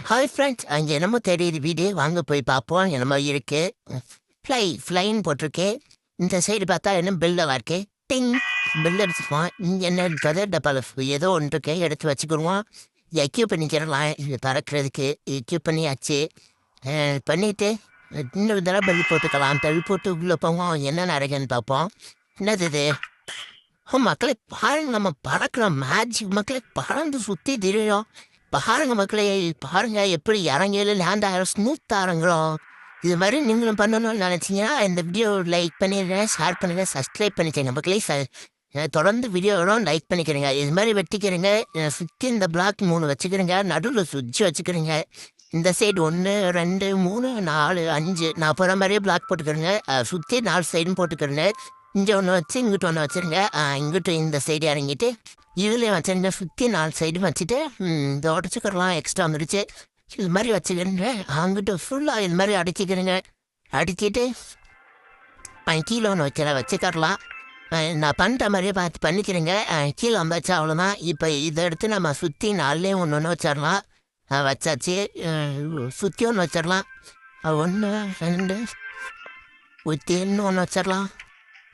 Hi friends, அங்கே என்னமோ தெரியுது வீடு, வாங்க போய் பார்ப்போம். என்னமோ இருக்கு. ஃப்ளைன்னு போட்டிருக்கு. இந்த சைடு பார்த்தா என்ன பில்டெல்லாம் இருக்கு. டிங், பில் அடிச்சுப்போம். இங்கே என்ன இருக்காது, டப்பாவில் ஏதோ ஒன்று இருக்கு, எடுத்து வச்சுக்கிடுவோம். இது அக்யூ பண்ணிக்கிறலாம். இது பறக்கிறதுக்கு அக்யூ பண்ணியாச்சு. பண்ணிவிட்டு இன்னொரு தடவை பெல் போட்டுக்கலாம். பெல் போட்டு உள்ளே போவோம். என்ன நடக்குன்னு பார்ப்போம். என்னது இது? மக்களே பாருங்க, நம்ம பறக்கிறோம். மேஜிக் மக்களே, பறந்து சுற்றி திரியும். பாருங்க மக்களே, பாருங்க எப்படி இறங்கியில லேண்ட் ஆகிற ஸ்மூத்தாக இறங்குறோம். இது மாதிரி நீங்களும் பண்ணணும்னு நினச்சிங்கன்னா இந்த வீடியோ லைக் பண்ணிடுறேன், ஷேர் பண்ணுங்கள், சப்ஸ்கிரைப் பண்ணிக்கிறேங்க மக்களே. தொடர்ந்து வீடியோ வரும், லைக் பண்ணிக்கிறேங்க. இது மாதிரி வெட்டிக்கிறேங்க. சுற்றி இந்த பிளாக் 3 வச்சுக்கிறேங்க. நடுவில் சுவிட்ச் வச்சுக்கிறேங்க. இந்த சைடு 1 2 3 4 5 நான் போகிற மாதிரியே பிளாக் போட்டுக்கிறேங்க. சுற்றி 4 சைடும் போட்டுக்கிறேங்க. இங்கே ஒன்று வச்சு இங்கிட்ட ஒன்று வச்சுருங்க. இங்கிட்ட இந்த சைடு இறங்கிட்டு இதுலேயும் வச்சுருங்க. சுற்றி 4 சைடும் வச்சுட்டு இந்த உடச்சிக்கிறலாம். எக்ஸ்ட்ரா வந்துடுச்சு. இது மாதிரி வச்சுக்கிறேங்க. அங்கிட்ட ஃபுல்லாக இது மாதிரி அடிச்சிக்கிறேங்க. அடிச்சுட்டு கீழே ஒன்று வச்சுக்கரலாம். நான் பண்ணுற மாதிரியே பார்த்து பண்ணிக்கிறேங்க. கீழே வந்தாச்சு, அவ்வளோதான். இப்போ இதை எடுத்து நம்ம சுற்றி 4லேயும் ஒன்று வச்சிடலாம். வச்சாச்சு. சுற்றி ஒன்று வச்சிடலாம். 1 2 ஊற்றி ஒன்று வச்சிடலாம்.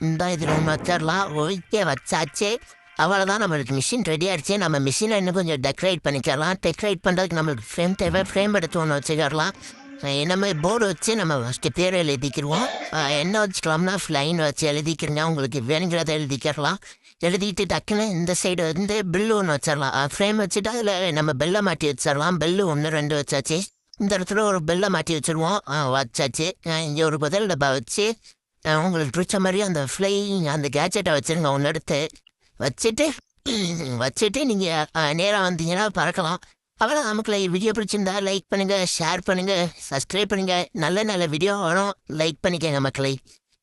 இந்த இதில் ஒன்று வச்சிடலாம். ஓகே, வச்சாச்சு. அவ்வளோதான், நம்மளுக்கு மிஷின் ரெடி ஆகிடுச்சு. நம்ம மிஷினை இன்னும் கொஞ்சம் டெக்கரேட் பண்ணிக்கலாம். டெக்கரேட் பண்ணுறதுக்கு நம்மளுக்கு ஃப்ரேம் தேவை. ஃப்ரேம் எடுத்து ஒன்று வச்சுக்கலாம். நம்ம போர்டு வச்சு நம்ம ஃபஸ்ட்டு பேர் எழுதிக்கிடுவோம். என்ன வச்சுக்கலாம்னா ஃப்ளைன் வச்சு எழுதிக்கிறங்க. உங்களுக்கு வேணுங்கிறத எழுதிக்கிறலாம். எழுதிட்டு டக்குன்னு இந்த சைடு வந்து பில்லு ஒன்று வச்சிடலாம். ஃப்ரேம் வச்சுட்டு அதில் நம்ம பெல்லை மாட்டி வச்சிடலாம். பெல்லு 1 2 வச்சாச்சு. இந்த இடத்துல ஒரு பெல்லை மாட்டி வச்சுருவோம். வச்சாச்சு. இங்கே ஒரு பதில் டப்பா வச்சு உங்களுக்கு பிடிச்ச மாதிரி அந்த ஃப்ளைங் அந்த கேட்ஜெட்டை வச்சுருங்க. ஒன்று எடுத்து வச்சுட்டு நீங்கள் நேராக வந்தீங்கன்னா பறக்கலாம். அவ்வளோ நமக்கு வீடியோ பிடிச்சிருந்தா லைக் பண்ணுங்கள், ஷேர் பண்ணுங்கள், சப்ஸ்கிரைப் பண்ணுங்கள். நல்ல நல்ல வீடியோ வரும், லைக் பண்ணிக்கங்க மக்களை.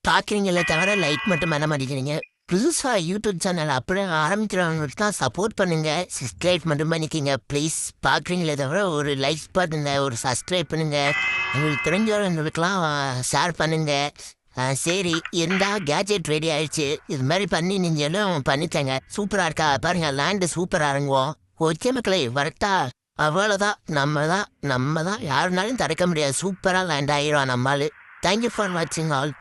பார்க்குறீங்களே தவிர லைக் மட்டும் பண்ண மாட்டேங்கிறீங்க. புதுசாக யூடியூப் சேனல் அப்படியே ஆரம்பிக்கிறவங்களுக்கு தான் சப்போர்ட் பண்ணுங்கள். சப்ஸ்கிரைப் மட்டும் பண்ணிக்கிங்க ப்ளீஸ். பார்க்குறீங்களே தவிர ஒரு லைக் பண்ணுங்க, ஒரு சப்ஸ்கிரைப் பண்ணுங்கள். உங்களுக்கு தெரிஞ்சவங்களுக்கெல்லாம் ஷேர் பண்ணுங்கள். சரி, இருந்தால் கேட்ஜெட் ரெடி ஆயிடுச்சு. இது மாதிரி பண்ணி நீங்களும் பண்ணித்தங்க. சூப்பராக இருக்கா பாருங்கள், லேண்டு சூப்பராக இறங்குவோம். ஓகே மக்களை, வரட்டா? அவ்வளோதான். நம்ம தான் யாருனாலும் தடுக்க முடியாது. சூப்பராக லேண்ட் ஆகிடும் நம்மளால். தேங்க்யூ ஃபார் வாட்சிங் ஆல்.